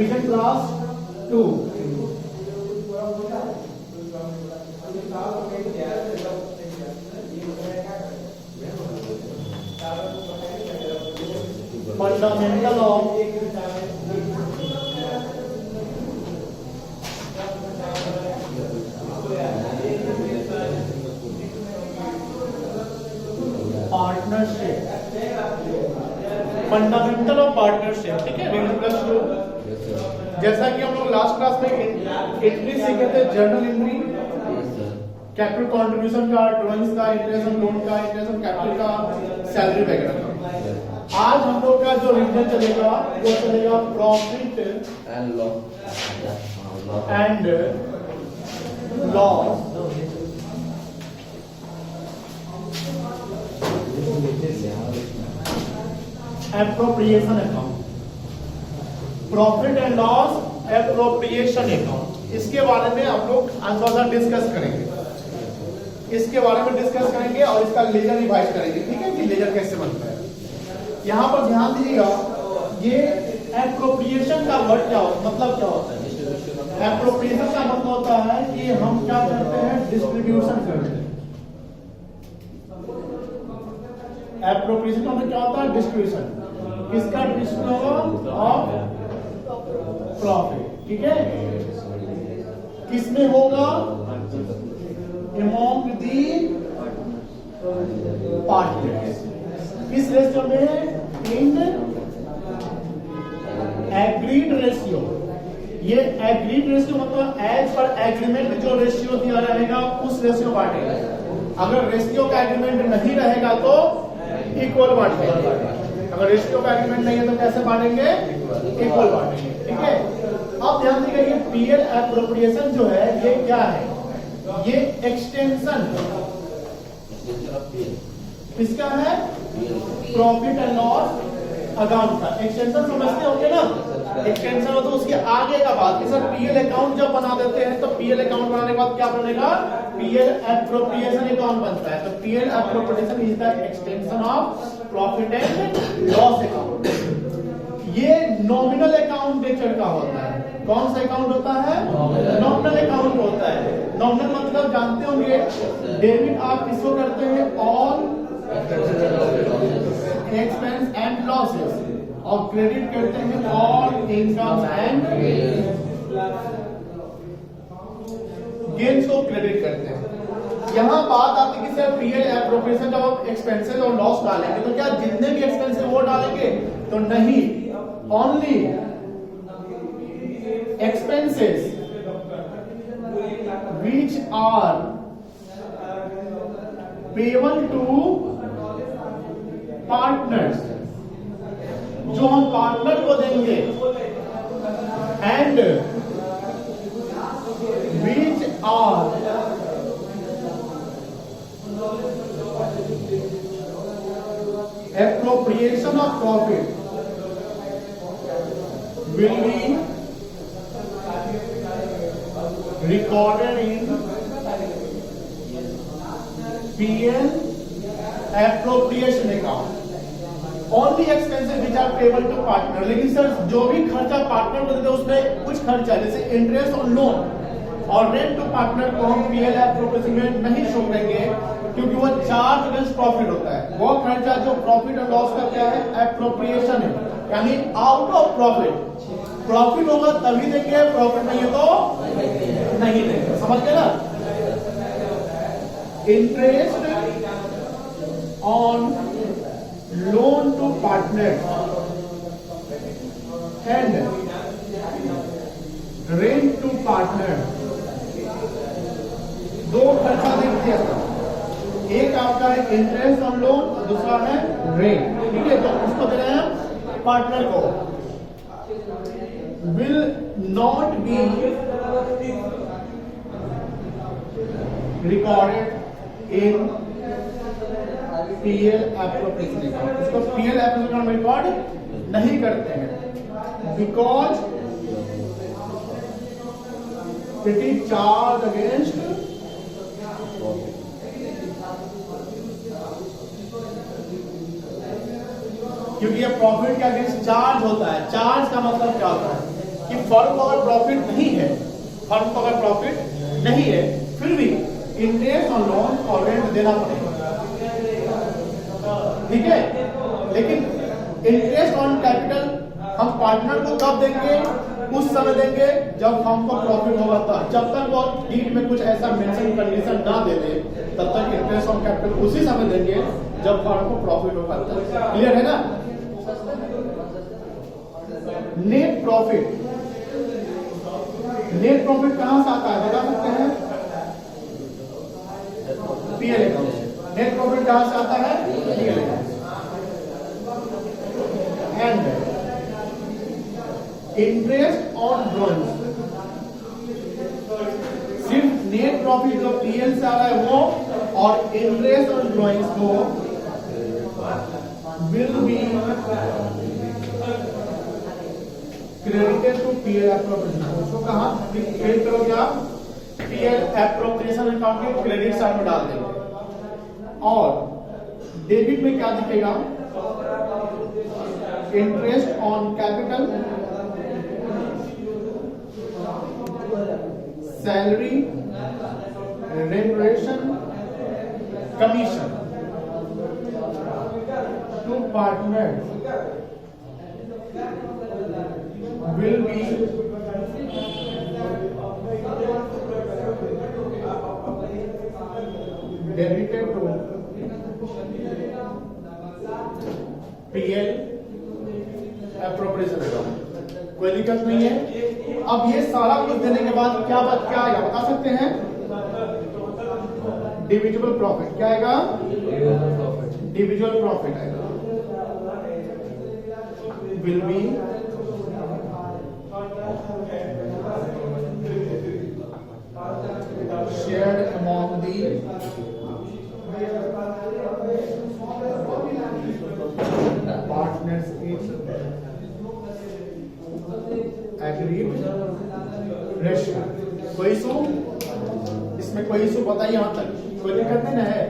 Division class 2। Fundamental of partnership, fundamental of partnership, ठीक है, division class 2। जैसा कि हम लोग लास्ट क्लास में एंट्री सीखे थे, जर्नल एंट्री, कैपिटल कंट्रीब्यूशन का, ड्रॉइंग्स का, इंटरेस्ट ऑन लोन का, इंटरेस्ट ऑन कैपिटल का, सैलरी वगैरह का। आज हम लोग का जो रिवीजन चलेगा वो चलेगा profit and loss appropriation account, profit and loss appropriation account. इसके बारे में हम लोग थोड़ा सा डिस्कस करेंगे, इसके बारे में डिस्कस करेंगे और इसका लेजर रिवाइज करेंगे, ठीक है, कि लेजर कैसे बनता है। यहाँ पर ध्यान दीजिएगा, ये एप्रोप्रिएशन का वर्ड क्या होता है, मतलब क्या होता है। एप्रोप्रिएशन का मतलब होता है कि हम क्या करते हैं, डिस्ट्रीब्यूशन करते हैं। एप्रोप्रिएशन का मतलब क्या होता है, डिस्ट्रीब्यूशन। किसका डिस्ट्रीब्यूशन ऑफ प्रॉफिट, ठीक है, किसमें होगा, अमॉन्ग दी पार्टनर्स। किस रेशियो में, इन एग्रीड रेशियो। ये एग्रीड रेशियो मतलब एज पर एग्रीमेंट जो रेशियो दिया रहेगा उस रेशियो बांटेगा। अगर रेशियो का एग्रीमेंट नहीं रहेगा तो इक्वल बांटेंगे, अगर रेशियो का एग्रीमेंट नहीं है तो कैसे बांटेंगे, इक्वल बांटेंगे, ठीक है। अब ध्यान दीजिएगा, ये पीएल एप्रोप्रिएशन जो है ये क्या है, ये एक्सटेंशन किसका है, प्रॉफिट एंड लॉस अकाउंट का एक्सटेंशन। समझते होंगे ना, एक्सटेंशन हो तो उसके आगे का बात। सर पीएल अकाउंट जब बना देते हैं तो पीएल अकाउंट बनाने के बाद क्या बनेगा, पीएल एप्रोप्रिएशन अकाउंट बनता है। तो PL appropriation is the extension of profit and loss account. ये नॉमिनल अकाउंट नेचर का होता है। कौन सा अकाउंट होता है, नॉमिनल अकाउंट होता है। नॉमिनल मतलब जानते होंगे, डेबिट आप किसको करते हैं, ऑल एक्सपेंस एंड लॉसेस, और क्रेडिट करते हैं ऑल इनकम एंड गेन्स को क्रेडिट करते हैं। यहाँ बात आती है कि सर पीएल एप्रोप्रिएशन जब आप एक्सपेंसेस और लॉस डालेंगे तो क्या जितने भी एक्सपेंसेस वो डालेंगे, तो नहीं, only expenses which are payable to partners, जो हम पार्टनर को देंगे, and which are appropriation of profit will be recorded in PL appropriation account. Only expenses which are payable to partner. लेकिन सर जो भी खर्चा पार्टनर को देते हैं उसमें कुछ खर्चा जैसे इंटरेस्ट और लोन और रेंट टू पार्टनर को हम PL एप्रोप्रिएशन में नहीं शो करेंगे, क्योंकि वो चार्ज अगेंस्ट प्रॉफिट होता है। वो खर्चा जो प्रॉफिट और लॉस का क्या है, एप्रोप्रिएशन है, यानी आउट ऑफ प्रॉफिट। प्रॉफिट होगा तभी देंगे, प्रॉफिट नहीं है तो नहीं देंगे। समझ गए ना। Interest on loan to partner and rent to partner, दो खर्चा देखते हैं। एक आपका है इंटरेस्ट ऑन लोन और दूसरा है रेंट, ठीक है। तो उसको दे रहे हैं पार्टनर को। will not be recorded in PL appropriation account। इसको PL appropriation account में रिकॉर्ड नहीं करते हैं, because it is charged against क्योंकि ये प्रॉफिट के अगेंस्ट चार्ज होता है। चार्ज का मतलब क्या होता है कि फर्म को अगर प्रॉफिट नहीं है, फर्म को अगर प्रॉफिट नहीं है, फिर भी इंटरेस्ट ऑन लोन और रेंट देना पड़ेगा, ठीक है। लेकिन इंटरेस्ट ऑन कैपिटल हम पार्टनर को कब देंगे? उस समय देंगे जब फर्म को प्रॉफिट होगा तब। जब तक वो डीड में कुछ ऐसा मेंशन कंडीशन ना दे दे, तब तक इंटरेस्ट ऑन कैपिटल उसी समय देंगे जब फर्म को प्रॉफिट होगा तब। क्लियर है ना? नेट प्रॉफिट, नेट प्रॉफिट कहां से आता है बता सकते हैं? PL account. नेट प्रॉफिट कहां से आता है? PL account. And interest on drawing, सिर्फ नेट प्रॉफिट जो पीएल से आ रहा है वो, और इंटरेस्ट ऑन ड्रॉइंग्स को will be credited to PL appropriation. उसको कहां क्रेडिट करोगे आप? पीएल एप्रोप्रिएशन अकाउंट के क्रेडिट साइड में डाल देंगे। और डेबिट में क्या दिखेगा? Interest on capital, salary, remuneration, commission to partner will be debited to PL appropriation account। कोई दिक्कत नहीं है। अब ये सारा कुछ देने के बाद क्या आएगा बता सकते हैं? Divisible profit. क्या आएगा? डिविजिबल प्रॉफिट आएगा। Will be shared among the partners in agreed ratio। कोई इशू? इसमें कोई इशू बताइए यहां तक? कोई दिक्कत नहीं ना है?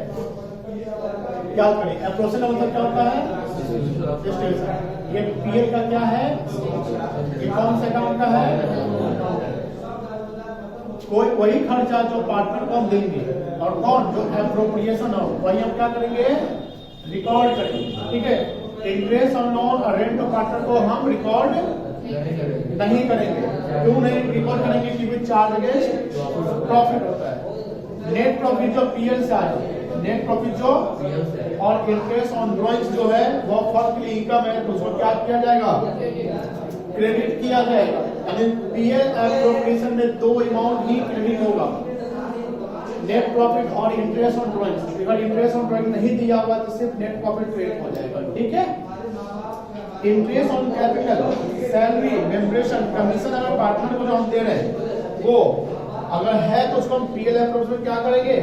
क्या करें? अप्रोच का मतलब क्या होता है? ये पीएल का क्या है? ये कौन से अकाउंट का है? कोई वही खर्चा जो पार्टनर को हम देंगे, और कौन? जो एप्रोप्रिएशन हो वही हम क्या करेंगे? रिकॉर्ड करेंगे, ठीक है। इंटरेस्ट ऑन लोन और रेंट ऑफ पार्टनर को हम रिकॉर्ड नहीं करेंगे। क्यों नहीं रिकॉर्ड करेंगे? क्योंकि चार्ज अगेंस्ट प्रॉफिट होता है। नेट प्रॉफिट जो पीएल से आए, नेट प्रॉफिट जो, और इंटरेस्ट ऑन ड्रॉइंग्स जो है वो फर्म की इनकम है, तो उसको क्या किया जाएगा? क्रेडिट किया जाएगा। यानी पीएल एप्रोप्रिएशन में दो अमाउंट ही क्रेडिट होगा, नेट प्रॉफिट और इंटरेस्ट ऑन ड्रॉइंग्स। अगर इंटरेस्ट ऑन ड्रॉइंग नहीं दिया हुआ तो सिर्फ नेट प्रॉफिट क्रेडिट हो जाएगा, ठीक है। Interest on capital, salary, remuneration, commission अगर पार्टनर को जो हम दे रहे हैं वो अगर है तो उसको हम पीएल एप्रोप्रिएशन क्या करेंगे?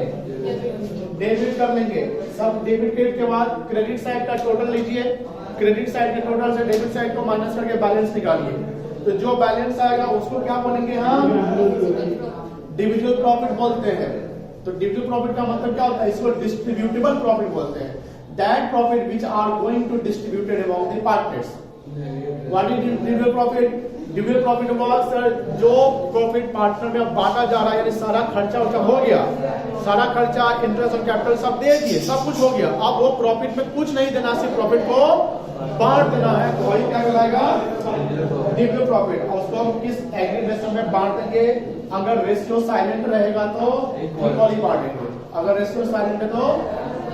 डेबिट कर लेंगे। सब डेबिट के बाद क्रेडिट साइड का टोटल लीजिए, क्रेडिट साइड के टोटल से डेबिट साइड को माइनस करके बैलेंस निकालिए। तो जो बैलेंस आएगा उसको क्या बोलेंगे हम? डिविजिबल प्रॉफिट बोलते हैं। तो डिविजिबल प्रॉफिट का मतलब क्या होता है? इसको डिस्ट्रीब्यूटेबल प्रॉफिट बोलते हैं। That profit which are going to distributed among the partners. What is divisible profit? Divisible profit हुआ सर जो प्रॉफिट पार्टनर में बांटा जा रहा है, यानी सारा खर्चा हो गया, सारा खर्चा, इंटरेस्ट और कैपिटल सब दे दिए, सब कुछ हो गया। अब वो प्रॉफिट में कुछ नहीं देना, सिर्फ प्रॉफिट को बांट देना है, तो वही क्या कहलाएगा? Divisible profit. और उसको हम किस एग्रीड रेशियो में बांट देंगे? अगर रेशियो साइलेंट रहेगा तो इक्वली बांटेंगे, अगर रेशियो साइलेंट है तो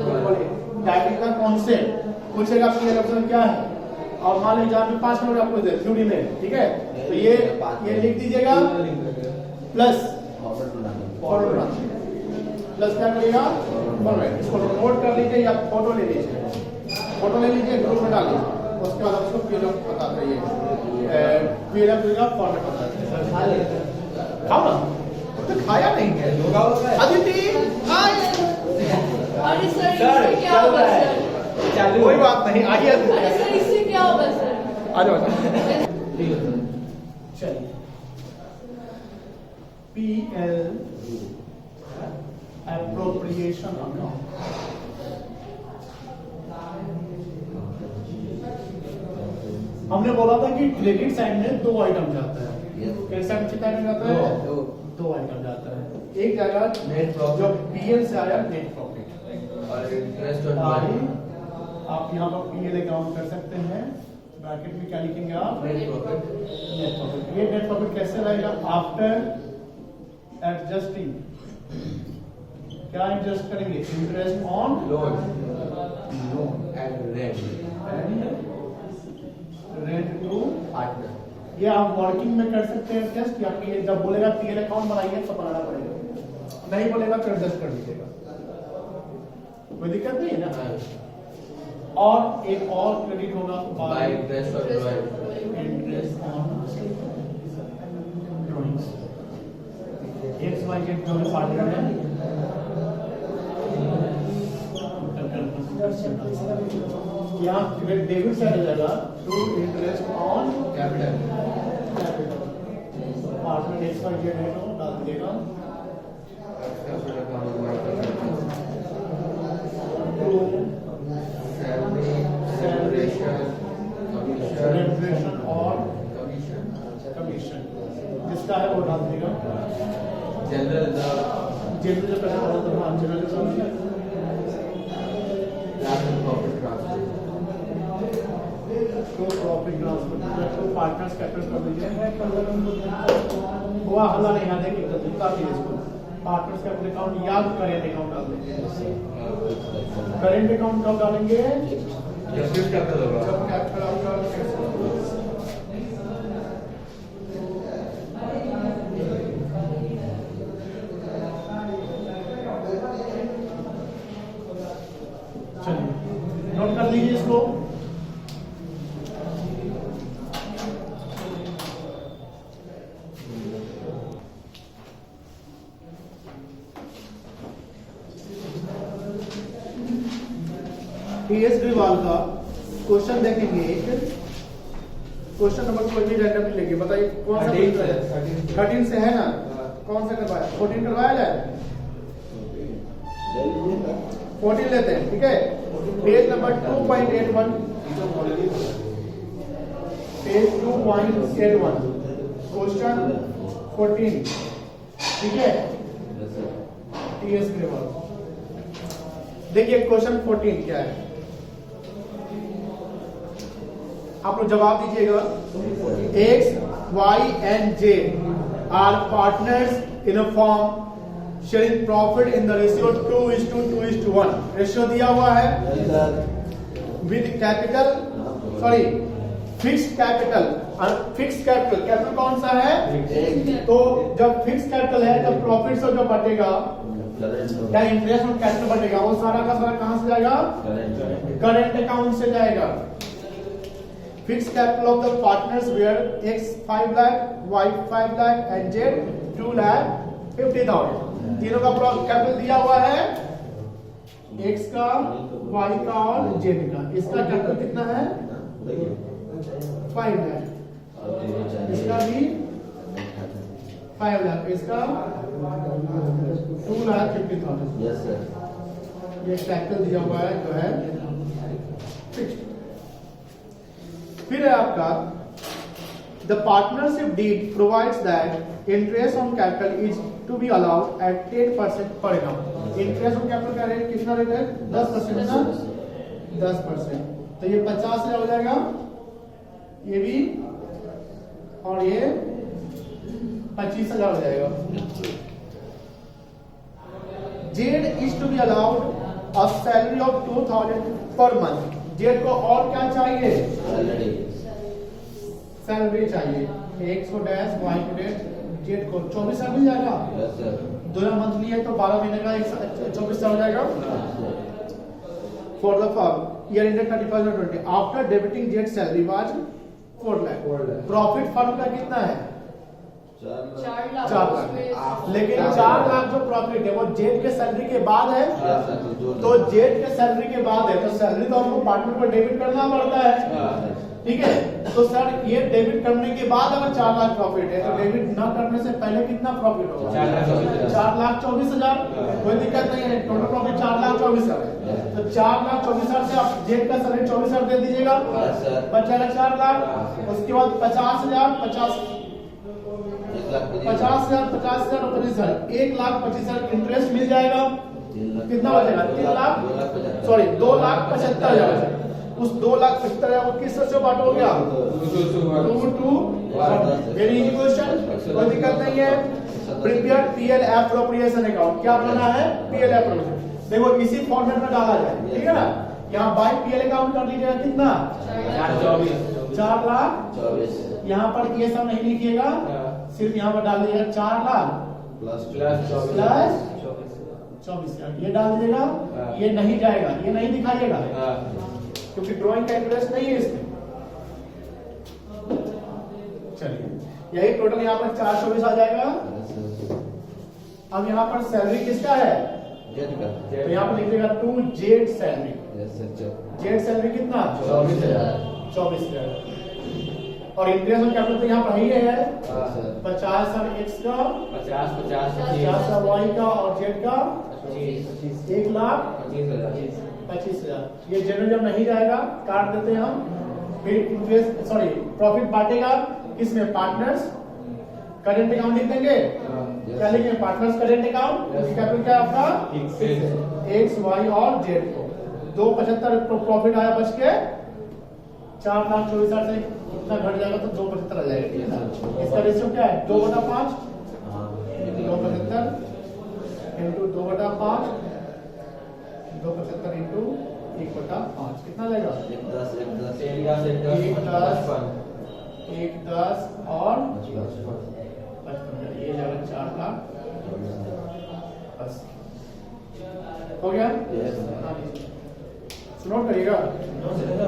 इक्वली। टाइपिंग का कॉन्सेप्ट पूछेगा पीएल ऑप्शन क्या है, और मान लीजिए आपने 5 नंबर आपको दे थ्योरी में, ठीक है। तो ये लिख दीजिएगा प्लस फॉर्मूला, प्लस क्या करिएगा? फॉर्मूला। इसको नोट कर लीजिए या फोटो ले लीजिए, फोटो ले लीजिए, ग्रुप में डालिए, उसके बाद आपको पीएल बताते रहिए। पीएल का फॉर्मेट बताते हैं। खाओ ना, तो खाया नहीं है अदिति। अरे सर इससे क्या होगा सर? कोई बात नहीं, आइए। अरे सर इससे क्या होगा सर? आ जाओ। चलिए, पीएल एप्रोप्रिएशन अकाउंट। हमने बोला था कि क्रेडिट साइड में दो आइटम जाता है, कैसे चिता में जाता है? दो आइटम जाता है। एक जाएगा नेट प्रॉफिट जो पीएल से आया नेट प्रॉफिट, और इंटरेस्ट ऑन आप यहाँ पर पीएल अकाउंट कर सकते हैं। ब्रैकेट में क्या लिखेंगे आप? Net profit. Net profit. ये नेट प्रॉफिट कैसे रहेगा? आफ्टर एडजस्टिंग, क्या एडजस्ट करेंगे? Interest on loan loan and rent and rent to. Partner. ये आप वर्किंग में कर सकते हैं एडजस्ट, या फिर जब बोलेगा पीएल अकाउंट बनाइए तो बनाना पड़ेगा, नहीं बोलेगा तो एडजस्ट कर दीजिएगा, कोई दिक्कत नहीं है ना। और एक और क्रेडिट होगा by interest on drawing. Interest on drawings. X Y Z जो है पार्टनर है, यहाँ डेबिट साइड हो जाएगा to interest on capital. Partner X Y Z है तो डाल दीजिएगा capital account minus to salary celebration commission celebration और कमीशन कमीशन जिसका है वो डाल दीजिएगा। जनरल जेनरल जो पहले बोला था, हाँ जनरल जो प्रॉफिट ट्रांसफर तो प्रॉफिट ट्रांसफर तो पार्टनर्स कैपिटल कर दीजिए। हुआ हल्ला नहीं आने की तरीका भी इसको पार्टनर्स कैपिटल अकाउंट या करेंट अकाउंट डाल देंगे। करेंट अकाउंट कब डालेंगे? जब फिफ्थ कैपिटल होगा। जब कैपिटल आपका चलिए नोट कर लीजिए इसको। पीएस ग्रीवाल का क्वेश्चन देखेंगे। एक क्वेश्चन नंबर कोई भी रैंडम लेंगे, बताइए कौन सा? 13 से है ना? कौन सा करवाया? 14 करवाया जाए? 14 लेते हैं, ठीक है। पेज नंबर 2.81, पेज 2.81 क्वेश्चन 14, ठीक है। टीएस ग्रेवाल देखिए क्वेश्चन 14 क्या है, आप लोग जवाब दीजिएगा। X Y and J are partners in a form sharing profit in the ratio 2:1। Ratio दिया हुआ है with capital fixed capital. Fixed capital कौन सा है? तो जब फिक्स्ड कैपिटल है तब प्रॉफिट से जो बटेगा या इंटरेस्ट ऑन कैपिटल बटेगा वो सारा का सारा कहां से जाएगा? करेंट अकाउंट से जाएगा। Fixed capital of the partners where x 5 lakh, y 5 lakh and z 2,50,000। तीनों का कैपिटल दिया हुआ है, x का, y का और z का। इसका कैपिटल कितना है? 5 लाख, इसका भी 5 लाख, इसका 2,50,000। Yes sir. ये कैपिटल दिया हुआ है जो है फिक्स्ड। फिर है आपका the partnership deed provides that interest on capital is to be allowed at 10% per annum। Interest on capital का रेट कितना रेट है? 10% ना? 10%। तो ये 50,000 हो जाएगा, ये भी, और ये 25,000 हो जाएगा। Z is to be allowed a salary of 2,000 per month. Z को और क्या चाहिए? सैलरी चाहिए। एक्स को डैश, वाई को डैश, जेड को 24,000 मिल जाएगा। दोनों मंथली है तो 12 महीने का 24,000 हो जाएगा। For the firm year ended 31/20 after debiting Z salary was 4 lakh. Profit firm का कितना है? 4 लाख। 4 लाख। लेकिन 4 लाख जो प्रॉफिट है वो जेड के सैलरी के बाद है। तो जेड के सैलरी के बाद है तो सैलरी तो हमको पार्टनर को डेबिट करना पड़ता है, ठीक है। तो सर ये डेबिट करने के बाद अगर 4 लाख प्रॉफिट है तो डेबिट न करने से पहले कितना प्रॉफिट होगा? 4,24,000। कोई दिक्कत नहीं है, टोटल प्रॉफिट 4,24,000 है। तो 4,24,000 से आप जेड का सैलरी 24,000 दे दीजिएगा, बचा 4 लाख। उसके बाद 50,000 50,000 50,000 और 25,000 1,25,000 इंटरेस्ट मिल जाएगा। कितना बचेगा? 3 लाख सॉरी 2,75,000। उस 2,75,000 को किस से बांटोगे आप? 2 वेरी इजी क्वेश्चन, कोई दिक्कत नहीं है। प्रिपेयर पीएल एप्रोप्रिएशन अकाउंट, क्या बनाना है? PL appropriation. देखो इसी फॉर्मेट में डाला जाए, ठीक है ना। यहाँ बाय पीएल अकाउंट कर लीजिएगा, कितना? 4 लाख। यहाँ पर ये सब नहीं लिखिएगा, सिर्फ यहाँ पर डाल दीजिएगा 4 लाख प्लस 24,000 ये डाल दीजिएगा। ये नहीं जाएगा, ये नहीं दिखाइएगा क्योंकि ड्राइंग का इंटरेस्ट नहीं है इसमें। चलिए यही टोटल यहाँ पर 424 आ जाएगा। अब यहाँ पर सैलरी किसका है? तो यहाँ पर लिखिएगा 2 जेड सैलरी। जेड सैलरी कितना? 24,000। और इंटरेस्ट और कैपिटल तो यहाँ पर ही है 50,000 एक्स का, 50,000 वाई का और जेड का 1,25,000। ये जनरल जब नहीं जाएगा काट देते हैं हम। फिर इंटरेस्ट सॉरी प्रॉफिट बांटेगा किसमें? पार्टनर्स। करेंट अकाउंट लिख देंगे, क्या लिखेंगे? Partners current account. कैपिटल क्या है आपका? एक्स वाई और जेड को। 275 प्रॉफिट आया बच के 4,24,000 से कितना घट जाएगा? तो 275 आ जाएगा, ठीक है ना। इसका रेशियो क्या है? 2/5 275 इंटू 2/5 275 इंटू 1/5 कितना जाएगा? 1 10 और 55 ये जाएगा 4 लाख बस। हो गया? नोट करिएगा,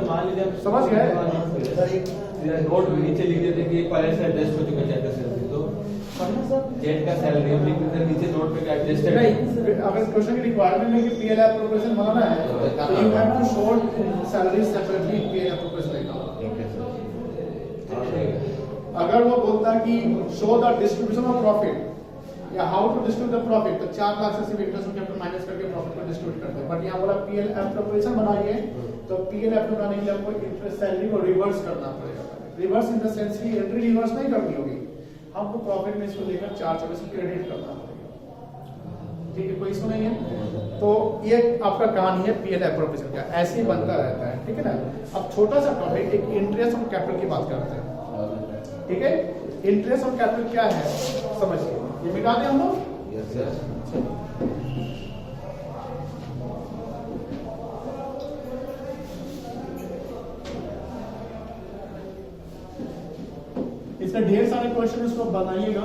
मान लीजिए समझ गए? नोट नीचे लिख देते कि पहले से एडजस्ट हो चुका जेड का सैलरी, तो जेड का सैलरी हम लिख देते नीचे नोट पे एडजस्टेड नहीं। अगर क्वेश्चन की रिक्वायरमेंट है कि पीएल एप्रोप्रिएशन बनाना है तो you have to show salary separately PL appropriation account. अगर वो बोलता है कि show the distribution of profit या how to distribute the profit, तो 4 लाख से सिर्फ इंटरेस्ट और कैपिटल माइनस करके प्रॉफिट को डिस्ट्रीब्यूट करते हैं। बट यहाँ बोला पीएल एप्रोप्रिएशन बनाइए, तो पीएल एप्रो बनाने के लिए आपको इंटरेस्ट सैलरी को रिवर्स करना पड़ेगा। रिवर्स इन द सेंस की एंट्री रिवर्स नहीं करनी होगी, हमको प्रॉफिट में इसको लेकर 424 क्रेडिट करना पड़ेगा। ठीक है, कोई इशू नहीं है। तो ये आपका कहानी है पीएल एप्रोप्रिएशन का, ऐसे ही बनता रहता है, ठीक है ना। अब छोटा सा टॉपिक एक इंटरेस्ट और कैपिटल की बात करते हैं, ठीक है। इंटरेस्ट और कैपिटल क्या है समझिए, ये मिटा दें हम लोग। इसका ढेर सारे क्वेश्चन इसको बनाइएगा।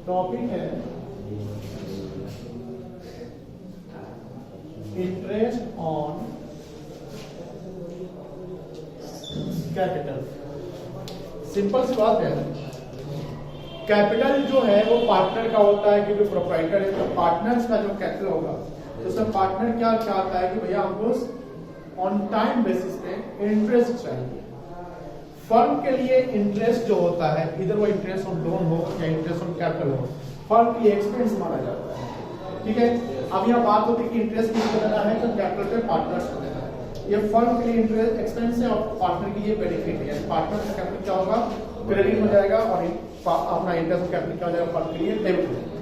टॉपिक है इंटरेस्ट ऑन कैपिटल। सिंपल सी बात है, कैपिटल जो है वो पार्टनर का होता है, क्योंकि प्रोप्राइटर है। तो पार्टनर्स का जो कैपिटल होगा तो उसमें पार्टनर क्या चाहता है कि भैया हमको ऑन टाइम बेसिस पे इंटरेस्ट चाहिए। फर्म के लिए इंटरेस्ट जो होता है, इधर वो इंटरेस्ट ऑन लोन हो या इंटरेस्ट ऑन कैपिटल हो, फर्म के लिए एक्सपेंस माना जाता है, ठीक है। अब यहाँ बात होती है कि इंटरेस्ट किसको देना है, तो कैपिटल पे पार्टनर्स को देना है। ये फर्म के लिए इंटरेस्ट एक्सपेंस है और पार्टनर के लिए बेनिफिट है। पार्टनर का कैपिटल क्या होगा? क्रेडिट हो जाएगा और अपना इंटरेस्ट ऑन कैपिटल क्या हो जाएगा? फर्म के लिए डेबिट हो जाएगा।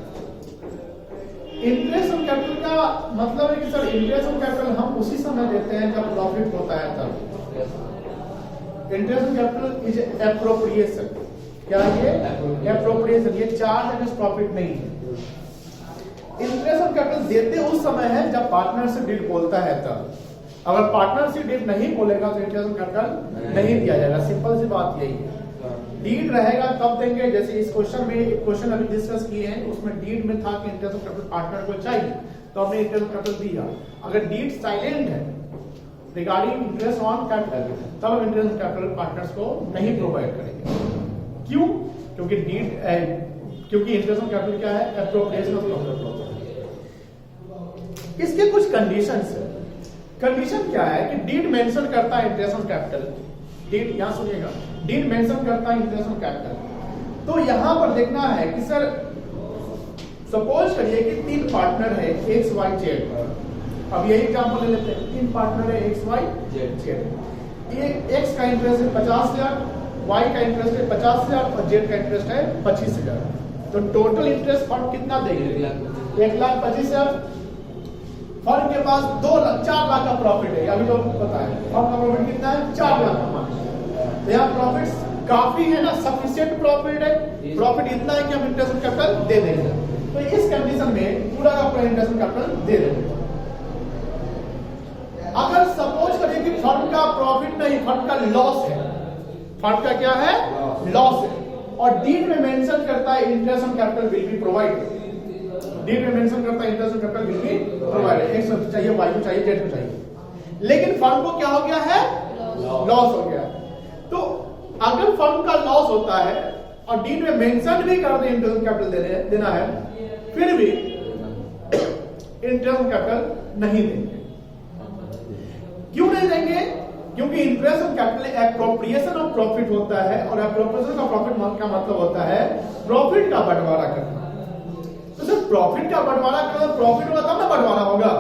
इंटरेस्ट ऑन कैपिटल का मतलब है कि सर इंटरेस्ट ऑन कैपिटल हम उसी समय देते हैं जब प्रॉफिट होता है तब। Interest on capital is appropriation. क्या ये? एप्रोप्रिएशन। ये चार्ज अगेंस्ट प्रॉफिट नहीं है। इंटरेस्ट ऑन कैपिटल देते उस समय है जब पार्टनर से डीड बोलता है तब। अगर पार्टनर से डीड नहीं बोलेगा तो इंटरेस्ट ऑन कैपिटल नहीं दिया जाएगा। सिंपल सी बात यही है। डीड रहेगा तब देंगे। जैसे इस क्वेश्चन में एक क्वेश्चन अभी डिस्कस किए हैं, उसमें डीड में था कि इंटरेस्ट ऑन कैपिटल पार्टनर को चाहिए तो हमने इंटरेस्ट ऑन कैपिटल दिया। अगर डीड साइलेंट है रिगार्डिंग इंटरेस्ट ऑन कैपिटल तब हम इंटरेस्ट ऑन कैपिटल पार्टनर्स को नहीं प्रोवाइड करेंगे। क्यों? क्योंकि इंटरेस्ट ऑन कैपिटल क्या है? Appropriation of property. इसके कुछ कंडीशंस है। कंडीशन क्या है कि डीड मेंशन करता है इंटरेस्ट ऑन कैपिटल। डीड यहां सुनिएगा, डीड मेंशन करता है इंटरेस्ट ऑन कैपिटल। तो यहां पर देखना है कि सर सपोज करिए कि 3 पार्टनर है एक्स वाई जेड। अब यही एग्जांपल ले लेते हैं, 3 पार्टनर है एक्स वाई जेड। एक्स का इंटरेस्ट है 50,000, वाई का इंटरेस्ट है 50,000 और जेड का इंटरेस्ट है 25,000। तो टोटल इंटरेस्ट फंड कितना देंगे? 1,25,000। फंड के पास 4 लाख का प्रॉफिट है, अभी लोग बताएं फंड का प्रॉफिट कितना है? 4 लाख का। तो यहाँ प्रॉफिट काफी है ना, सफिशिएंट प्रॉफिट है। प्रॉफिट इतना है कि हम इंटरेस्ट ऑन कैपिटल दे देंगे। तो इस कंडीशन में पूरा का पूरा इंटरेस्ट ऑन कैपिटल दे देंगे। अगर सपोज करें कि फंड का प्रॉफिट नहीं, फंड का लॉस है, फंड का क्या है? लॉस है, और डीड में मेंशन करता है interest on capital will be provided. Deed में मेंशन करता है interest on capital will be provided. X को चाहिए, वाई को चाहिए, जेड को चाहिए, लेकिन फंड को क्या हो गया है? लॉस हो गया। तो अगर फंड का लॉस होता है और डीड में मेंशन भी कर दे इंटरेस्ट ऑन कैपिटल देना है, फिर भी इंटरेस्ट ऑन कैपिटल नहीं देंगे। क्यों नहीं देंगे? क्योंकि interest on capital appropriation of profit होता है, और एप्रोप्रिएशन ऑफ प्रॉफिट का मतलब होता है प्रॉफिट का बंटवारा करना। तो सर प्रॉफिट का बंटवारा करना, प्रॉफिट होगा तब ना बंटवारा होगा,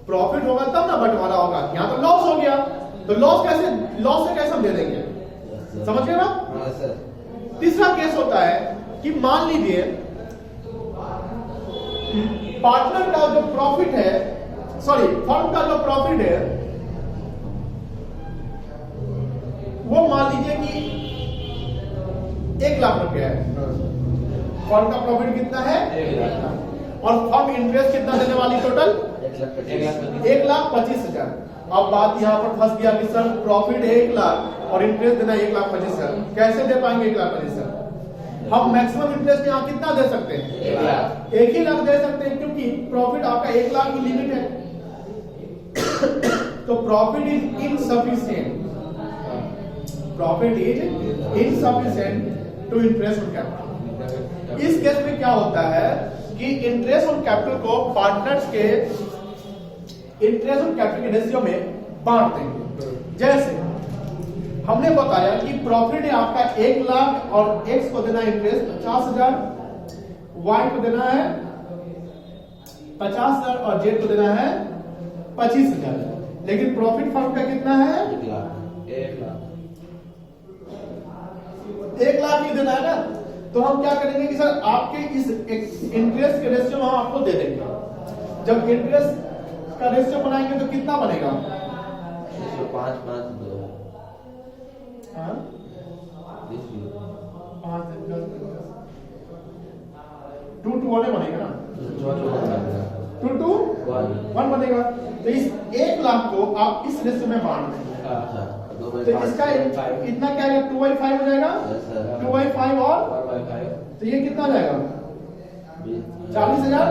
प्रॉफिट होगा तब ना बंटवारा होगा। यहां तो लॉस हो गया, तो लॉस से कैसे हम दे देंगे? समझ गए ना? तीसरा केस होता है कि मान लीजिए पार्टनर का जो प्रॉफिट है, सॉरी फर्म का जो प्रॉफिट है, वो मान लीजिए कि 1 लाख रुपया है। फर्म का प्रॉफिट कितना है? 1 लाख। और फर्म इंटरेस्ट कितना देने वाली? टोटल 1,25,000। अब बात यहाँ पर फंस गया कि सर प्रॉफिट है 1 लाख और इंटरेस्ट देना 1,25,000, कैसे दे पाएंगे 1,25,000? हम मैक्सिमम इंटरेस्ट यहाँ कितना दे सकते हैं? 1 लाख। 1 ही लाख दे सकते हैं, क्योंकि प्रॉफिट आपका 1 लाख की लिमिट है। तो profit is insufficient, profit is insufficient to interest on capital. इस केस में क्या होता है कि इंटरेस्ट ऑन कैपिटल को पार्टनर्स के इंटरेस्ट ऑन कैपिटल के रेशियो में बांट देंगे। जैसे हमने बताया कि प्रॉफिट है आपका 1 लाख और एक्स को देना इंटरेस्ट 50,000, वाई को देना है 50,000 और जेड को देना है 25,000। लेकिन प्रॉफिट फर्म का कितना है? 1 लाख ही देना है ना। तो हम क्या करेंगे कि सर आपके इस इंटरेस्ट के रेशियो में हम आपको दे देंगे। जब इंटरेस्ट का रेशियो बनाएंगे तो कितना बनेगा? 5-5-2 2-1 बनेगा ना, 2-1 बनेगा। तो इस 1 लाख को आप इस रेशियो में बांट देंगे। तो इसका इतना क्या है? 2/5 हो जाएगा, 2/5 और तो ये कितना हो जाएगा? 40,000,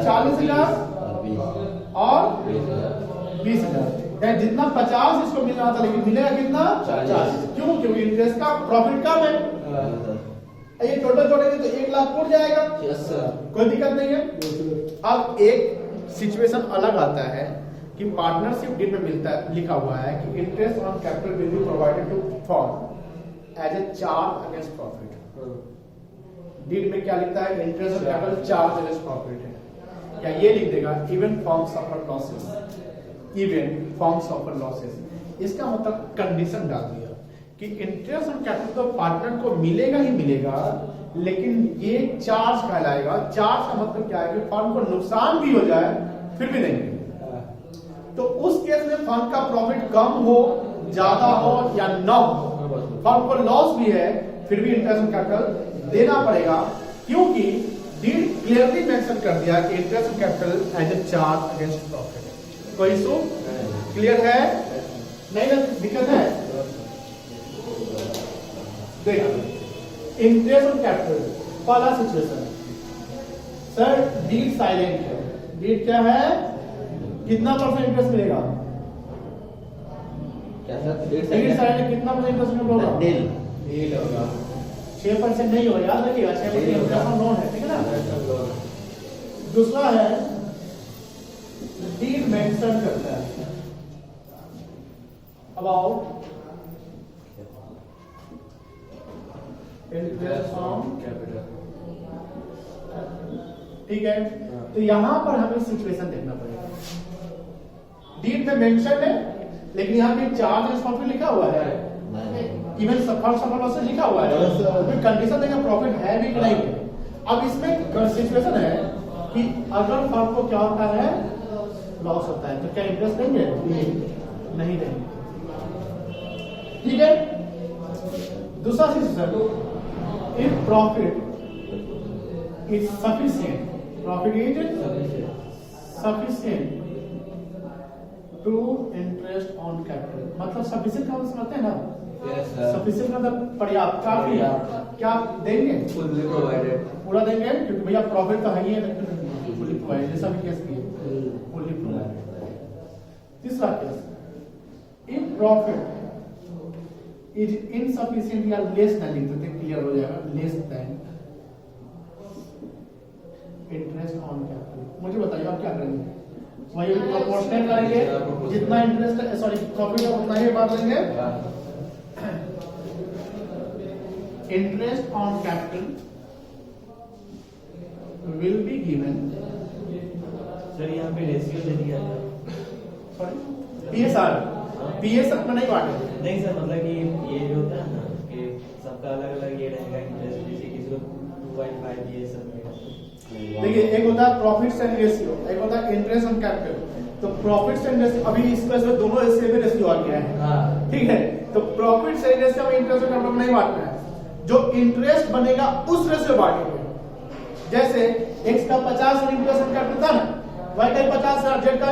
40,000 और 20,000। जितना 50 इसको मिल रहा था, लेकिन मिलेगा कितना? 40। क्यों? क्योंकि इंटरेस्ट का प्रॉफिट कम है। ये टोटल जोड़ेंगे तो 1 लाख उड़ जाएगा। कोई दिक्कत नहीं है। अब एक सिचुएशन अलग आता है कि पार्टनरशिप डीड में मिलता है, लिखा हुआ है कि interest on capital will be provided to firm as a charge against profit. Deed में क्या लिखता है? Interest on capital charge against profit है। क्या ये लिख देगा even firm suffer losses, even firm suffer losses. इसका मतलब कंडीशन डाल दिया कि इंटरेस्ट ऑन कैपिटल तो पार्टनर को मिलेगा ही मिलेगा, लेकिन ये चार्ज कहलाएगा। चार्ज का मतलब क्या है कि फर्म को नुकसान भी हो जाए फिर भी देंगे। तो उस केस में फर्म का प्रॉफिट कम हो, ज्यादा हो या न हो, फर्म को लॉस भी है, फिर भी इंटरेस्ट ऑन कैपिटल देना पड़ेगा, क्योंकि डीड क्लियरली मेंशन कर दिया कि interest on capital as a charge against profit. कोई इशू? क्लियर है? नहीं ना? दिक्कत है? देखिए इंटरेस्ट ऑन कैपिटल पहला सिचुएशन, सर डीड साइलेंट है। डीड क्या है? कितना % इंटरेस्ट मिलेगा? डीड साइलेंट कितना % इंटरेस्ट मिलेगा? नील होगा। 6% नहीं होगा, याद रखिएगा 6% इंटरेस्ट लोन है, ठीक है ना। दूसरा है डीड मेंशन करता है अबाउट इंटरेस्ट ऑन कैपिटल, ठीक है। तो यहां पर हमें सिचुएशन देखना पड़ेगा। डीड में मेंशन है लेकिन यहाँ पे चार्ज रिस्पॉन्सिबिलिटी लिखा हुआ है, इवन सफल से लिखा हुआ है, कोई कंडीशन देंगे प्रॉफिट है भी कि नहीं है। अब इसमें सिचुएशन है कि अगर फर्म को क्या होता है, लॉस होता है, तो क्या इंटरेस्ट देंगे? नहीं देंगे। ठीक है। दूसरा situation, if profit is sufficient, profit is sufficient to interest on capital, मतलब सफिशिएंट का समझते हैं ना? सफिशिएंट मतलब पर्याप्त, काफी, क्या देंगे? फुल्ली प्रोवाइडेड, पूरा देंगे, क्योंकि भैया प्रॉफिट तो है ही है, फुल्ली प्रोवाइडेड, जैसा भी केस किए फुल्ली प्रोवाइडेड। तीसरा case, if profit is insufficient या लेस देन, तो क्लियर हो जाएगा, less than interest on capital. मुझे बताइए आप क्या करेंगे? वही प्रोपोर्शनल करेंगे, जितना इंटरेस्ट है, सॉरी प्रॉफिट है उतना ही बांट देंगे। Interest on capital will be given, sir यहाँ पे रेशियो दे दिया है, सॉरी पीएसआर में नहीं बांटे। नहीं सर, मतलब कि ये जो होता है ना कि सबका अलग अलग ये रहेगा इंटरेस्ट, जैसे किसी को 2.5 ये सब मिलेगा। देखिए, एक होता है प्रॉफिट एंड रेशियो, एक होता है इंटरेस्ट ऑन कैपिटल। तो प्रॉफिट एंड रेशियो, अभी इसमें दोनों सेम रेशियो आ गया है, ठीक है। तो प्रॉफिट एंड रेशियो में इंटरेस्ट ऑन कैपिटल नहीं बांटना है, जो इंटरेस्ट बनेगा उस रेशियो बांटेंगे। जैसे x का 50 इंटरेस्ट ऑन कैपिटल था ना, y का 50,000, z का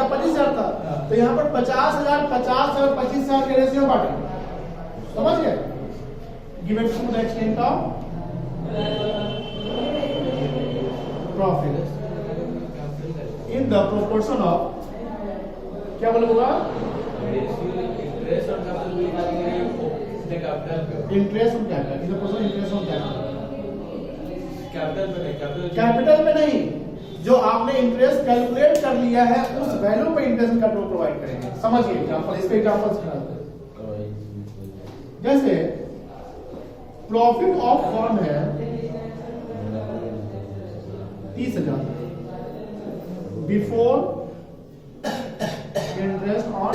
25,000 था, तो यहाँ पर 50,000, 50,000, 25,000 के रेशियो बांटेंगे, समझ गए? Given to the extent of profit in the proportion of, क्या बोलूंगा? Interest on capital, interest on capital, इधर पूछो इंटरेस्ट ऑन कैपिटल में नहीं, जो आपने इंटरेस्ट कैलकुलेट कर लिया है उस वैल्यू पे इंटरेस्ट कैपिटल प्रोवाइड करेंगे। समझिए एग्जांपल, इसके एग्जांपल्स कराते हैं। जैसे प्रॉफिट ऑफ फर्म है 30,000 before interest on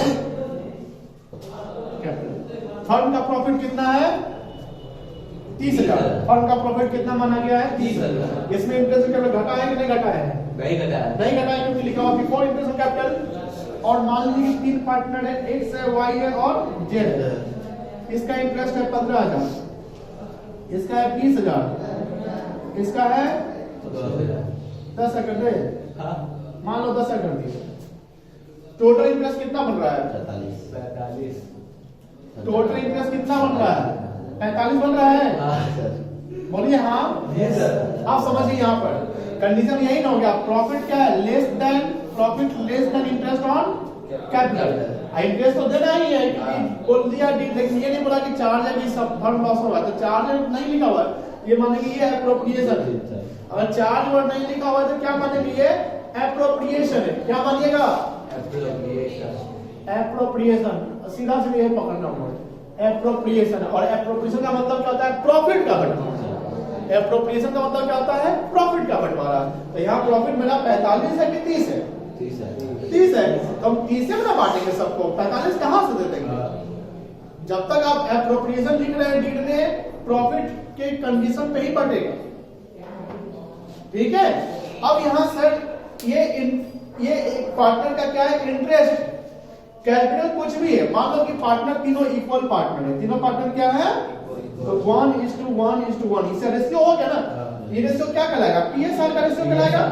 capital. Firm का प्रॉफिट कितना है? 30,000। फर्म का प्रॉफिट कितना माना गया है? 30,000। इसमें इंटरेस्ट कैपिटल घटा है कि नहीं घटा है? नहीं घटा है, नहीं घटा है, क्योंकि लिखा हुआ बिफोर इंटरेस्ट ऑन कैपिटल। और मान लीजिए 3 पार्टनर है, एक्स है, वाई है और जेड है। इसका इंटरेस्ट है 15,000, इसका है 20,000, इसका है 10 कर दे, मान लो 10 कर दिए। टोटल इंटरेस्ट कितना बन रहा है? 45। टोटल इंटरेस्ट कितना बन रहा है? 45 बन रहा है। बोलिए हाँ। आप समझिए, यहाँ पर कंडीशन यही ना हो गया, प्रॉफिट क्या है? Less than, profit less than interest on capital. Interest तो देना ही है, क्योंकि बोल दिया, लेकिन ये नहीं बोला कि चार्ज है कि सब फर्म लॉस होगा, तो चार्ज नहीं लिखा हुआ, ये मानेंगे ये एप्रोप्रिएशन। अगर चार्ज वर्ड नहीं लिखा हुआ तो क्या मानेंगे? ये एप्रोप्रिएशन है। क्या मानिएगा? एप्रोप्रिएशन। सीधा से ये पकड़ना होगा, एप्रोप्रिएशन। और एप्रोप्रिएशन का मतलब क्या होता है? प्रॉफिट का बंटवारा। एप्रोप्रिएशन का मतलब क्या होता है? प्रॉफिट का बंटवारा। तो यहाँ प्रॉफिट मेरा 45 है कि 30 है? 30 है। तो हम 30 में ना बांटेंगे सबको, 45 कहां से दे देंगे? जब तक आप एप्रोप्रिएशन लिख रहे हैं डीड में, प्रॉफिट के कंडीशन पे ही बटेगा, ठीक है। अब यहां सर ये एक पार्टनर का क्या है? इंटरेस्ट। कैपिटल कुछ भी है, मान लो कि पार्टनर तीनों इक्वल पार्टनर है, तीनों पार्टनर क्या है? तो 1:1:1, इससे रेशियो हो गया ना। ये रेशियो क्या कहलाएगा? पीएसआर का रेशियो कहलाएगा।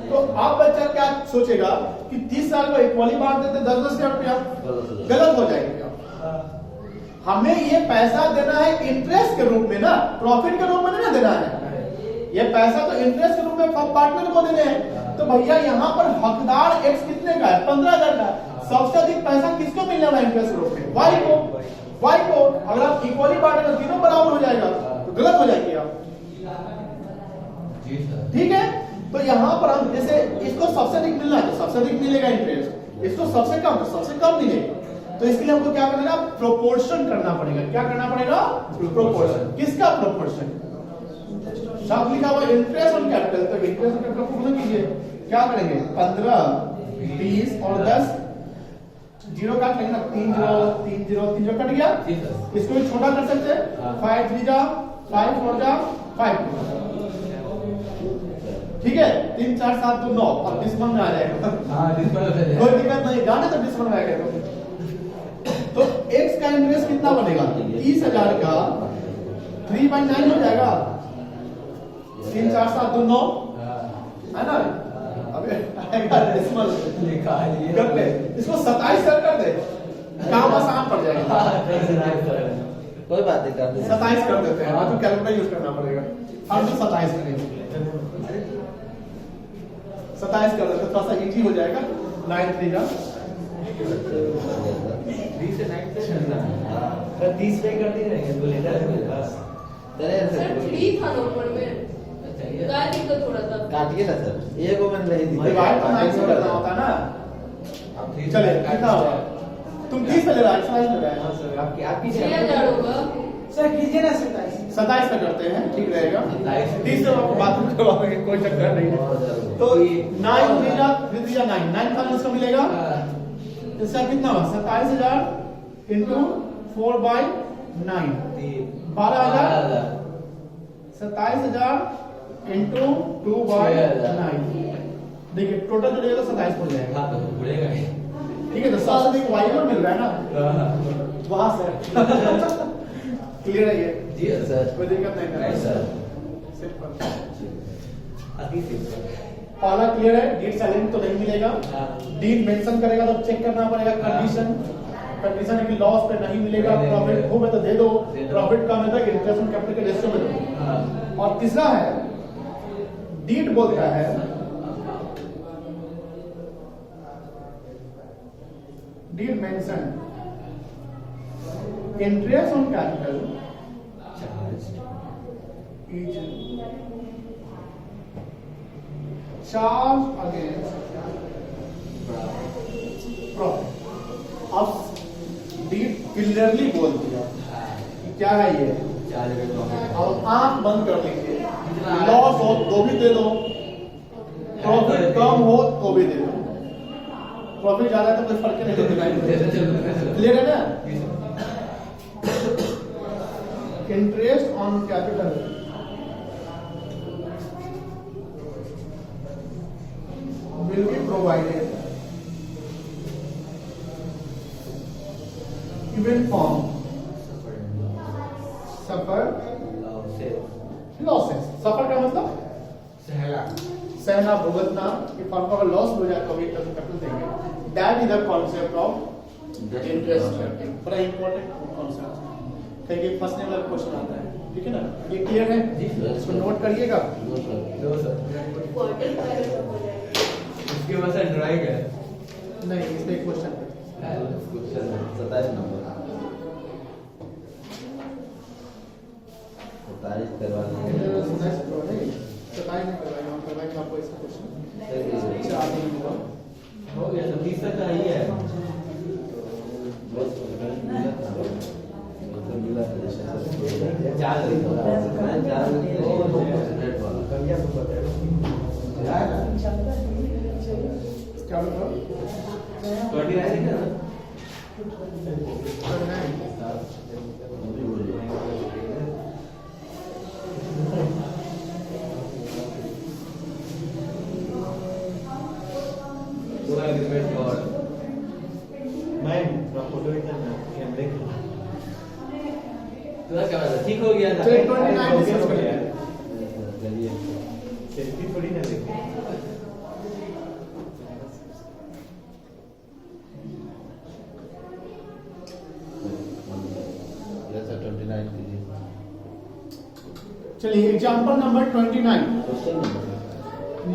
तो आप बच्चा क्या सोचेगा कि 30 साल को इक्वली बांट देते 10,000 रुपया, गलत हो जाएगा। हमें ये पैसा देना है इंटरेस्ट के रूप में ना, प्रॉफिट के रूप में नहीं देना है। ये पैसा तो इंटरेस्ट के रूप में पार्टनर को देने हैं। तो भैया यहाँ पर हकदार एक्स कितने का है? 15,000 का। सबसे अधिक पैसा किसको मिलने वाला है इंटरेस्ट के रूप में? वाई को। अगर आप इक्वली बांटे तो तीनों बराबर हो जाएगा, तो गलत हो जाएगी आप, ठीक है। तो यहाँ पर हम जैसे इसको सबसे अधिक मिलना है तो सबसे अधिक मिलेगा इंटरेस्ट, इसको सबसे कम तो सबसे कम मिलेगा। तो इसके लिए हमको क्या करना है? प्रोपोर्शन करना पड़ेगा। क्या करना पड़ेगा? प्रोपोर्शन। किसका प्रोपोर्शन? सब लिखा हुआ इंटरेस्ट ऑन कैपिटल, तो इंटरेस्ट ऑन कैपिटल को कीजिए, क्या करेंगे? 15 20 और 10 जीरो काट लेंगे ना, 3 0 कट गया। जी सर। इसको भी छोटा कर सकते हैं, हाँ। 5 3 जा 5 4 जा 5, ठीक है। 3 4 7 2 9, अब डिसमल में आ जाएगा। हाँ डिस्प्ले हो जाएगा। कोई दिक्कत नहीं, जाने तो डिसमल में आएगा। तो x का इंटरेस्ट कितना बनेगा? 30,000 का 3/9 हो जाएगा। 3 4 7 2 9 है ना। अबे आएगा डेसिमल लिखा है ये। कर ले, इसको 27 कर दे, काम आसान पड़ जाएगा। कोई बात नहीं, कर दे। 27 कर देते हैं, तो कैलकुलेटर यूज करना पड़ेगा। हम तो 27 करेंगे, 27 कर देते, थोड़ा सा इजी हो जाएगा। 9 3 जा 3 से 9 से चलना है। सर 30 पे कर दिए रहेंगे तो लेटर है मेरे पास। चले सर सर, 3 था नंबर में, चाहिए गाय दिक्कत थोड़ा सा। काटिए ना सर, एक को मैंने नहीं दी। डिवाइड तो 9 से करना होता है ना। अब 3 चले कितना होगा? तुम 30 पे ले रहा है, 27 ले रहा है। हाँ सर आपकी आपकी 6,000 होगा। सर कीजिए ना 27 27 पे करते हैं, ठीक रहेगा। 30 से आपको बात करवाएंगे, कोई चक्कर नहीं है। तो 9 3 जा 9 9 का इसका मिलेगा। इसका कितना हुआ? 27,000 इंटू 4/9, 12,000। 27,000 इंटू 2/9, देखिए टोटल जो रहेगा 27 पड़ जाएगा। हाँ तो बढ़ेगा ही। ठीक है, तो सबसे अधिक वाई में मिल रहा है ना, वहां से क्लियर है ये? जी सर। कोई दिक्कत नहीं राइट सर। सिंपल। अति सिंपल। पहला क्लियर है, डीड सैलेंट तो नहीं मिलेगा। हाँ। डीड मेंशन करेगा तो चेक करना पड़ेगा कंडीशन है कि लॉस पे नहीं मिलेगा, नहीं प्रॉफिट मिलेगा। हो में तो दे दो, दे दो। प्रॉफिट कम है तो इंटरेस्ट ऑन कैपिटल के रेशियो में दो। हाँ। और तीसरा है डीड बोलता है deed mention interest on capital is charge against profit. अब डीड क्लियरली बोल दिया कि क्या है ये। और आंख बंद कर लीजिए, लॉस हो तो भी दे दो, प्रॉफिट कम हो तो भी दे दो। प्रॉफिट ज्यादा है तो कोई फर्क नहीं पड़ता। क्लियर है ना? Interest on capital will be provided even form suffer losses। सफर का मतलब सहना भुगतना, कि फर्म का लॉस हो जाए कभी तक कैपिटल देंगे। That is the concept of interest. बड़ा इंपॉर्टेंट कॉन्सेप्ट, कहीं फंसने वाला क्वेश्चन आता है। ठीक है ना, ये क्लियर है? इसको नोट करिएगा। दो सर। 45 हो जाएगा। इसके बाद सर ड्राइंग है। नहीं, इस पे क्वेश्चन है। 27 नंबर 27 करवा लेंगे। 27 नहीं करवाएंगे, हम करवाएंगे आपको इसका क्वेश्चन। 4 दिन होगा। हो गया सर, 30 तक का ही है। क्या बोल 29 है ना? पूरा रिक्वेस्ट और मैं फोटो इतना कैमरे पूरा क्या बात है? ठीक हो गया था। चलिए, 29 डिस्कस हो गया। चलिए सेल्फी थोड़ी ना लेंगे। चलिए, एग्जांपल नंबर 29,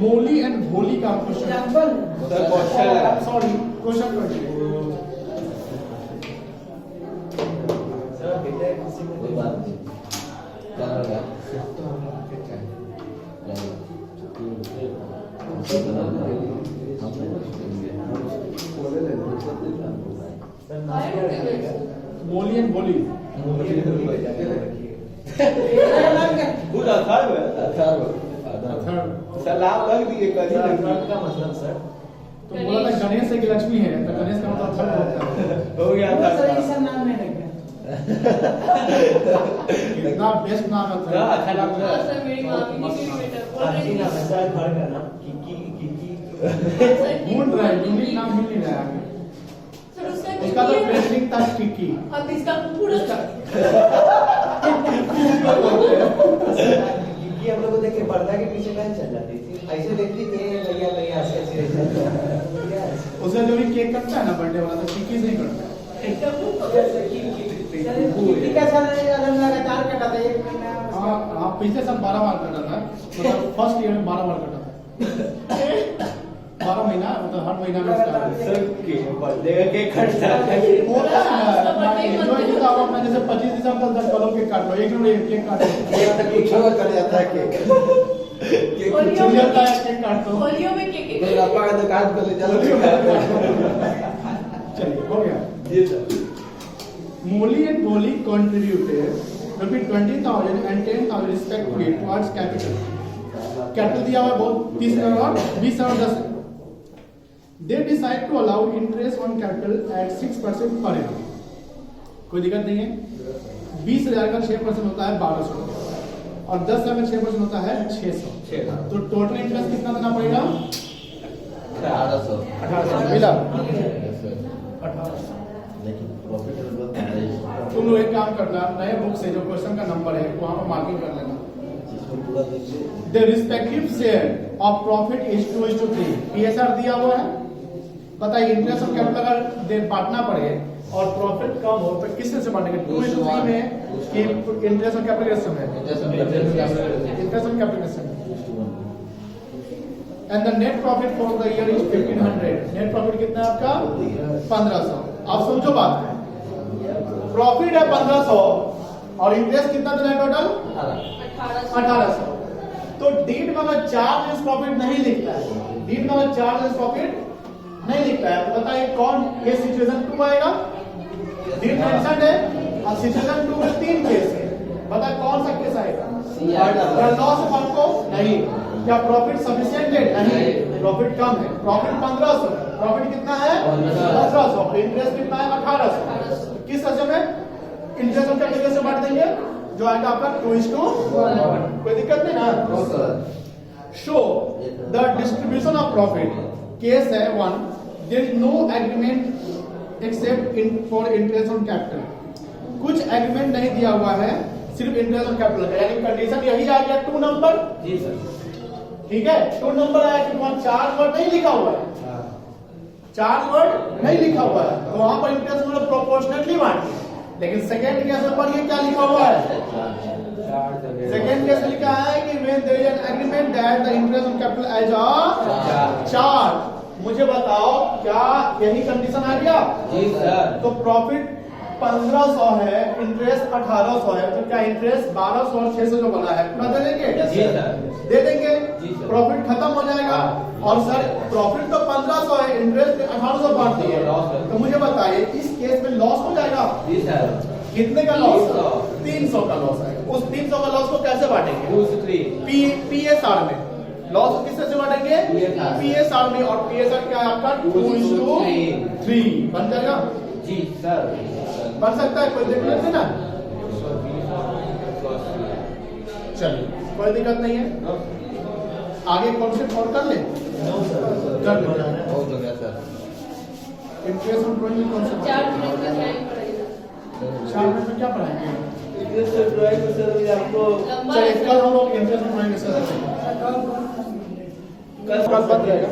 मोली एंड भोली का क्वेश्चन। सर क्वेश्चन लगा। Sorry, question 29। सर बेटा किसी में कोई बात नहीं, क्या होगा? सर नाम क्या रहेगा? मोली एंड भोली। खुद अथर्व है। अथर्व। थर्ड सलाम लग दिए कभी सर लग थर्ड का मतलब सर तो बोला था गणेश है कि लक्ष्मी है, तो गणेश का मतलब छठ होता है। हो गया था इतना बेस्ट नाम है हाँ, अच्छा नाम है। हाँ सर, मेरी मामी ने भी बेटा बोल आपकी रही ना थी। सर घर का नाम किकी ढूंढ रहा है, यूनिक नाम मिल नहीं रहा है। सर उसका इसका तो किकी है। ट्रेंडिंग था टिकी। अब इसका पूरा किकी हम लोग को देख के पर्दा के पीछे कहाँ चल जाती थी, ऐसे देखती कि ये भैया भैया ऐसे ऐसे उसका जो भी केक कटता है ना बर्थडे वाला, तो टिकी से ही कटता है। लगातार कटा था 1 महीना हाँ, पिछले साल 12 बार कटा था, मतलब फर्स्ट ईयर में 12 बार कटा था। 12 महीना, मतलब हर महीना में उसका सर के बर्थडे का केक कटता है। होता है ना, enjoy किया होगा अपना, जैसे 25 दिसंबर तक चलो केक काट लो, एक मिनट केक काट लो, कुछ और कर जाता है केक होलियों चल में जाता है केक काट लो। होलियों में केक मेरे पापा का दुकान पे ले जाओ। चलिए हो गया। जी sir. Molly and Polly contributed rupees 20,000 and 10,000 respectively towards capital. Capital दिया हुआ है बहुत 30,000 और 20,000 10। They decide to allow interest on capital at 6% per annum. कोई दिक्कत नहीं है। 20,000 का 6% होता है 1,200 और 10,000 का 6% होता है 600। तो टोटल इंटरेस्ट कितना देना पड़ेगा? 1800 1800 मिला। लेकिन प्रॉफिट बहुत ज्यादा है। तुम लोग एक काम करना, नए बुक से जो क्वेश्चन का नंबर है वहां पर मार्किंग कर लेना। जिसमें पूरा देखिए The respective share of profit is 2:3। PSR दिया हुआ है। बताइए इंटरेस्ट ऑन कैपिटल अगर बांटना पड़े और प्रॉफिट कम हो तो किससे से बांटेंगे? 2:3 में कि इंटरेस्ट ऑन कैपिटल रेशियो में? इंटरेस्ट ऑन कैपिटल रेशियो में। And the net profit for the year is 1500। Net profit कितना है आपका? 1500। अब समझो बात, प्रॉफिट है 1500 और इंटरेस्ट कितना देना है टोटल? 1800। तो डीड में अगर चार्ज प्रॉफिट नहीं लिखता है, डीड में अगर चार्ज प्रॉफिट नहीं लिखता है, तो बताइए कौन केस सिचुएशन 2 आएगा? डीड मेंशन्ड है और सिचुएशन 2 में 3 केस है, बता कौन सा केस आएगा? क्या लॉस है आपको? नहीं। क्या प्रॉफिट सफिशिएंट है? नहीं। प्रॉफिट कम है। प्रॉफिट 1500, प्रॉफिट कितना है? 1500, इंटरेस्ट कितना है? 1800। किस वजह में इंटरेस्ट ऑन कैपिटल से बांट देंगे? जो आएगा आपका 2:1। कोई दिक्कत नहीं ना? Show the distribution of profit. Case है 1, there is no agreement except for interest on capital. कुछ एग्रीमेंट नहीं दिया हुआ है, सिर्फ इंटरेस्ट ऑन कैपिटल का, यानी कंडीशन यही आ गया 2 नंबर। जी सर। ठीक है, 2 नंबर आया कि वहां चार्ज वर्ड नहीं लिखा हुआ है, चार्ज वर्ड नहीं लिखा हुआ है, तो वहां पर इंटरेस्ट मतलब प्रोपोर्शनली बांटिए। लेकिन सेकेंड केस में पर ये क्या लिखा हुआ है? सेकेंड केस लिखा है कि when there is an agreement that the interest on capital as a charge। मुझे बताओ क्या यही कंडीशन आ गया? जी सर। तो प्रॉफिट 1500 है, इंटरेस्ट 1800 है, तो क्या इंटरेस्ट 1200 और 600 जो बना है पूरा दे देंगे? जी सर। दे देंगे। जी सर। प्रॉफिट खत्म हो जाएगा। और सर प्रॉफिट तो 1500 है, इंटरेस्ट 1800 बांट दिए, तो मुझे बताइए इस केस में लॉस हो जाएगा? जी सर। कितने का लॉस? 300। 300 का लॉस आएगा। उस 300 का लॉस को कैसे बांटेंगे? 2-3 PSR में। लॉस को किससे से बांटेंगे? PSR। PSR में। और PSR क्या है आपका? 2:3 बन जाएगा। जी सर। बन सकता है, कोई दिक्कत नहीं ना? चलिए कोई दिक्कत नहीं है। आगे कॉन्सेप्ट और कर ले? कर ले। बहुत हो गया sir. Interest on drawing concept 4 minute में क्या पड़ेगा? 4 मिनट में क्या पढ़ाएंगे? ड्राइंग सर आपको लंबा चलिए है। कल हम लोग इंटरेस्ट ऑन ड्राइंग कल बंद रहेगा।